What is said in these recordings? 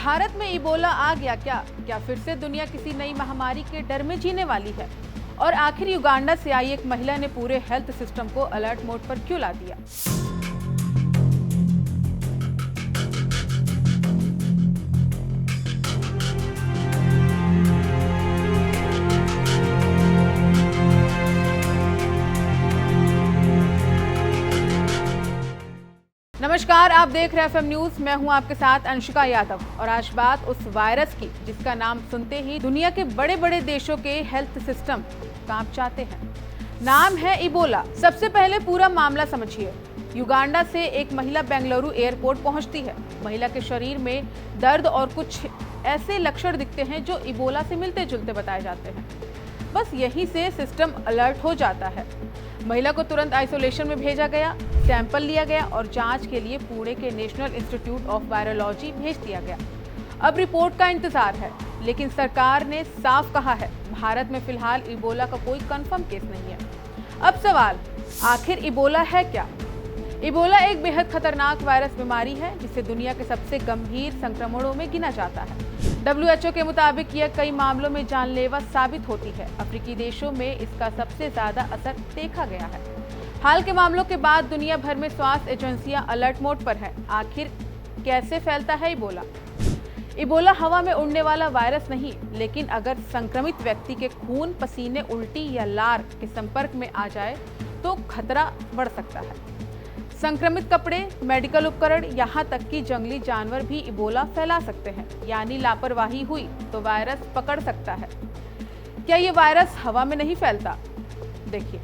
भारत में इबोला आ गया क्या फिर से दुनिया किसी नई महामारी के डर में जीने वाली है? और आखिर युगांडा से आई एक महिला ने पूरे हेल्थ सिस्टम को अलर्ट मोड पर क्यों ला दिया? नमस्कार, आप देख रहे हैं एफएम न्यूज। मैं हूं आपके साथ अंशिका यादव और आज बात उस वायरस की जिसका नाम सुनते ही दुनिया के बड़े बड़े देशों के हेल्थ सिस्टम कांप जाते हैं। नाम है इबोला। सबसे पहले पूरा मामला समझिए। युगांडा से एक महिला बेंगलुरु एयरपोर्ट पहुंचती है। महिला के शरीर में दर्द और कुछ ऐसे लक्षण दिखते हैं जो इबोला से मिलते जुलते बताए जाते हैं। बस यहीं से सिस्टम अलर्ट हो जाता है। महिला को तुरंत आइसोलेशन में भेजा गया, सैंपल लिया गया और जांच के लिए पुणे के नेशनल इंस्टीट्यूट ऑफ वायरोलॉजी भेज दिया गया। अब रिपोर्ट का इंतजार है, लेकिन सरकार ने साफ कहा है भारत में फिलहाल इबोला का कोई कंफर्म केस नहीं है। अब सवाल, आखिर इबोला है क्या? इबोला एक बेहद खतरनाक वायरस बीमारी है जिसे दुनिया के सबसे गंभीर संक्रमणों में गिना जाता है। WHO के मुताबिक यह कई मामलों में जानलेवा साबित होती है। अफ्रीकी देशों में इसका सबसे ज्यादा असर देखा गया है। हाल के मामलों के बाद दुनिया भर में स्वास्थ्य एजेंसियां अलर्ट मोड पर हैं। आखिर कैसे फैलता है इबोला? इबोला हवा में उड़ने वाला वायरस नहीं, लेकिन अगर संक्रमित व्यक्ति के खून, पसीने, उल्टी या लार के संपर्क में आ जाए तो खतरा बढ़ सकता है। संक्रमित कपड़े, मेडिकल उपकरण, यहाँ तक कि जंगली जानवर भी इबोला फैला सकते हैं। यानी लापरवाही हुई तो वायरस पकड़ सकता है। क्या ये वायरस हवा में नहीं फैलता? देखिए,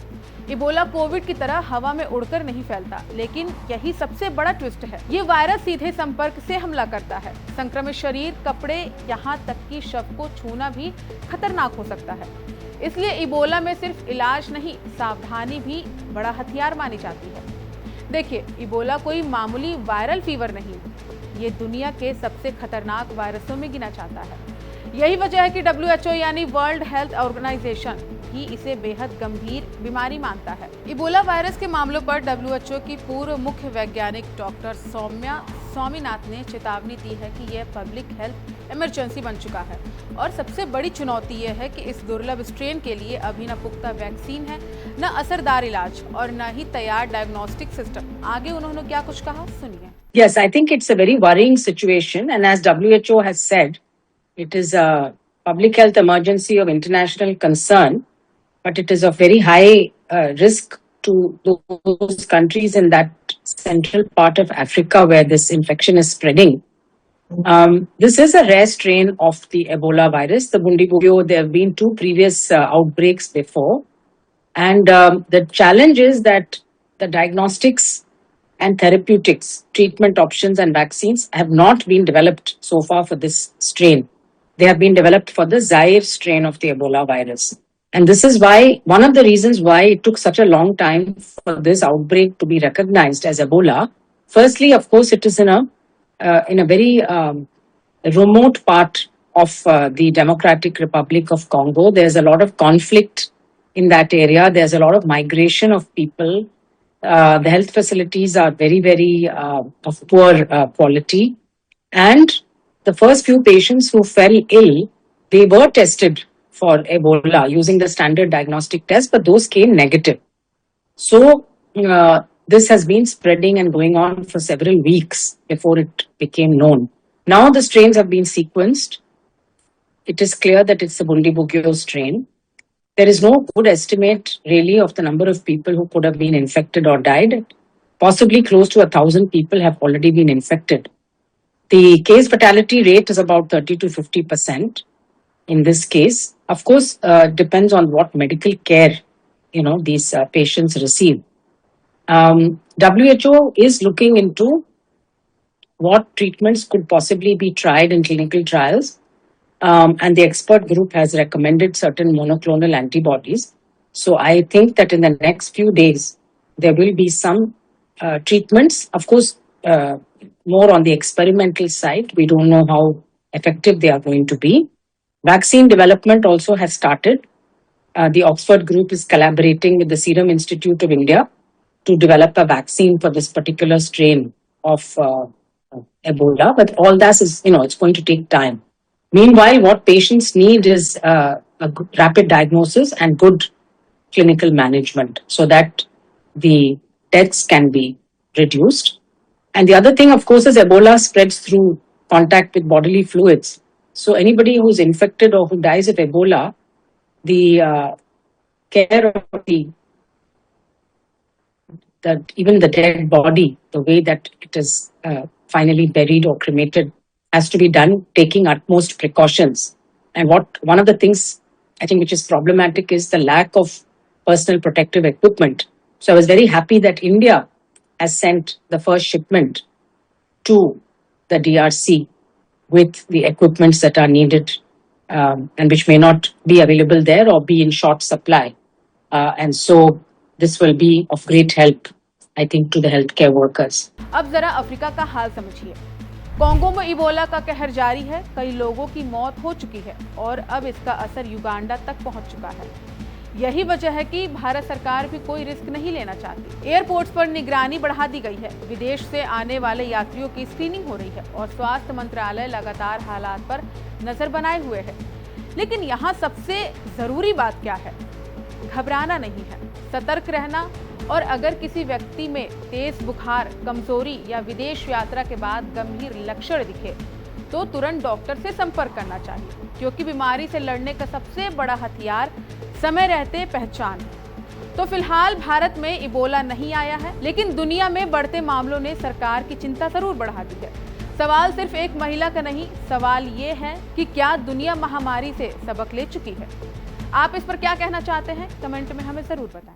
इबोला कोविड की तरह हवा में उड़कर नहीं फैलता, लेकिन यही सबसे बड़ा ट्विस्ट है। ये वायरस सीधे संपर्क से हमला करता है। संक्रमित शरीर, कपड़े, यहाँ तक कि शव को छूना भी खतरनाक हो सकता है। इसलिए इबोला में सिर्फ इलाज नहीं, सावधानी भी बड़ा हथियार मानी जाती है। देखिए, इबोला कोई मामूली वायरल फीवर नहीं, ये दुनिया के सबसे खतरनाक वायरसों में गिना जाता है। यही वजह है कि WHO यानी वर्ल्ड हेल्थ ऑर्गेनाइजेशन भी इसे बेहद गंभीर बीमारी मानता है। इबोला वायरस के मामलों पर WHO की पूर्व मुख्य वैज्ञानिक डॉक्टर सौम्या स्वामीनाथन ने चेतावनी दी है कि यह पब्लिक हेल्थ इमरजेंसी बन चुका है और सबसे बड़ी चुनौती यह है कि इस दुर्लभ स्ट्रेन के लिए अभी न पुख्ता वैक्सीन है, न असरदार इलाज और न ही तैयार डायग्नोस्टिक सिस्टम। आगे उन्होंने क्या कुछ कहा, सुनिए। Yes, I think it's a very worrying situation, and as WHO has said, it is a public health emergency of international concern, but it is of very high risk to those countries in that central part of Africa where this infection is spreading. This is a rare strain of the Ebola virus, the Bundibugyo. There have been two previous outbreaks before. And the challenge is that the diagnostics and therapeutics, treatment options and vaccines have not been developed so far for this strain. They have been developed for the Zaire strain of the Ebola virus. And this is why, one of the reasons why it took such a long time for this outbreak to be recognized as Ebola. Firstly, of course, it is in a very remote part of the Democratic Republic of Congo. There's a lot of conflict in that area. There's a lot of migration of people. The health facilities are very, very of poor quality. And the first few patients who fell ill, they were tested for Ebola using the standard diagnostic test, but those came negative. So this has been spreading and going on for several weeks before it became known. Now the strains have been sequenced. It is clear that it's the Bundibugyo strain. There is no good estimate really of the number of people who could have been infected or died. Possibly close to 1,000 people have already been infected. The case fatality rate is about 30 to 50% in this case. Of course, depends on what medical care, these patients receive. WHO is looking into what treatments could possibly be tried in clinical trials. And the expert group has recommended certain monoclonal antibodies. So I think that in the next few days, there will be some treatments. Of course, more on the experimental side. We don't know how effective they are going to be. Vaccine development also has started. The Oxford group is collaborating with the Serum Institute of India to develop a vaccine for this particular strain of Ebola, but all that is, it's going to take time. Meanwhile, what patients need is rapid diagnosis and good clinical management so that the deaths can be reduced. And the other thing, of course, is Ebola spreads through contact with bodily fluids. So anybody who's infected or who dies of Ebola, the care of even the dead body, the way that it is finally buried or cremated, has to be done taking utmost precautions. And one of the things I think which is problematic is the lack of personal protective equipment. So I was very happy that India has sent the first shipment to the DRC with the equipments that are needed and which may not be available there or be in short supply. And so this will be of great help, I think, to the healthcare workers. अब जरा Africa का हाल समझिए। Congo में Ebola का कहर जारी है, कई लोगों की मौत हो चुकी है और अब इसका असर युगांडा तक पहुंच चुका है। यही वजह है कि भारत सरकार भी कोई रिस्क नहीं लेना चाहती। एयरपोर्ट्स पर निगरानी बढ़ा दी गई है, विदेश से आने वाले यात्रियों की स्क्रीनिंग हो रही है और स्वास्थ्य मंत्रालय लगातार हालात पर नजर बनाए हुए है। लेकिन यहाँ सबसे जरूरी बात क्या है? घबराना नहीं है, सतर्क रहना और अगर किसी व्यक्ति में तेज बुखार, कमजोरी या विदेश यात्रा के बाद गंभीर लक्षण दिखे तो तुरंत डॉक्टर से संपर्क करना चाहिए, क्योंकि बीमारी से लड़ने का सबसे बड़ा हथियार समय रहते पहचान है। तो फिलहाल भारत में इबोला नहीं आया है, लेकिन दुनिया में बढ़ते मामलों ने सरकार की चिंता जरूर बढ़ा दी है। सवाल सिर्फ एक महिला का नहीं, सवाल ये है कि क्या दुनिया महामारी से सबक ले चुकी है? आप इस पर क्या कहना चाहते हैं? कमेंट में हमें जरूर बताएं।